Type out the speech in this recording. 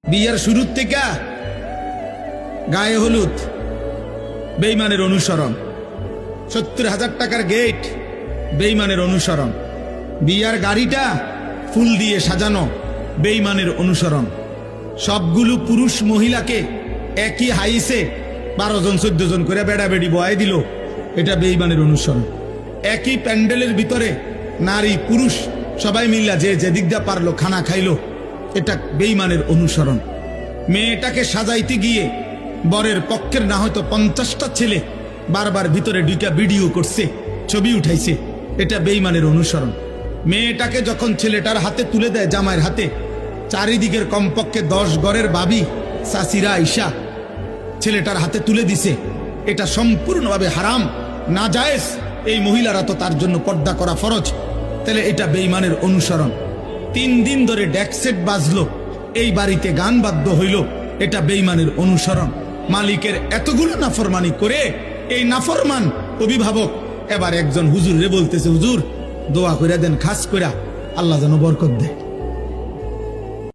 বিয়ের শুরুর থেকে গায়ে হলুদ বেঈমানের অনুসরণ, ৭০,০০০ টাকার গেট বেঈমানের অনুসরণ, বিয়ার গাড়িটা ফুল দিয়ে সাজানো বেঈমানের অনুসরণ, সবগুলো পুরুষ মহিলাকে একই হাইসে ১২ জন ১৪ জন করে বেড়াবেড়ি বয়াই দিল, এটা বেঈমানের অনুসরণ। একই প্যান্ডেলের ভিতরে নারী পুরুষ সবাই মিল্লা যে যেদিক দিয়ে পারলো খানা খাইলো, এটা বেঈমানের অনুসরণ। মেয়েটাকে সাজাইতে গিয়ে বরের পক্ষের না হয়তো ৫০টা ছেলে বারবার ভিতরে দুইটা ভিডিও করছে, ছবি উঠাইছে, এটা বেঈমানের অনুসরণ। মেয়েটাকে যখন ছেলেটার হাতে তুলে দেয় জামাইয়ের হাতে, চারিদিকের কমপক্ষে ১০ ঘরের ভাবি চাচিরা আইসা ছেলেটার হাতে তুলে দিছে, এটা সম্পূর্ণভাবে হারাম, নাজায়েজ। এই মহিলারা তো তার জন্য পর্দা করা ফরজ, তাহলে এটা বেঈমানের অনুসরণ। ৩ দিন ধরে ডেকসেট বাজলো, এই বাড়িতে গান বাদ্য হইল, এটা বেঈমানের অনুসরণ। মালিকের এতগুলো নাফরমানি করে এই নাফরমান অভিভাবক এবার একজন হুজুর রে বলতেছে, হুজুর দোয়া কইরা দেন, খাস কইরা আল্লাহ যেন বরকত দেয়।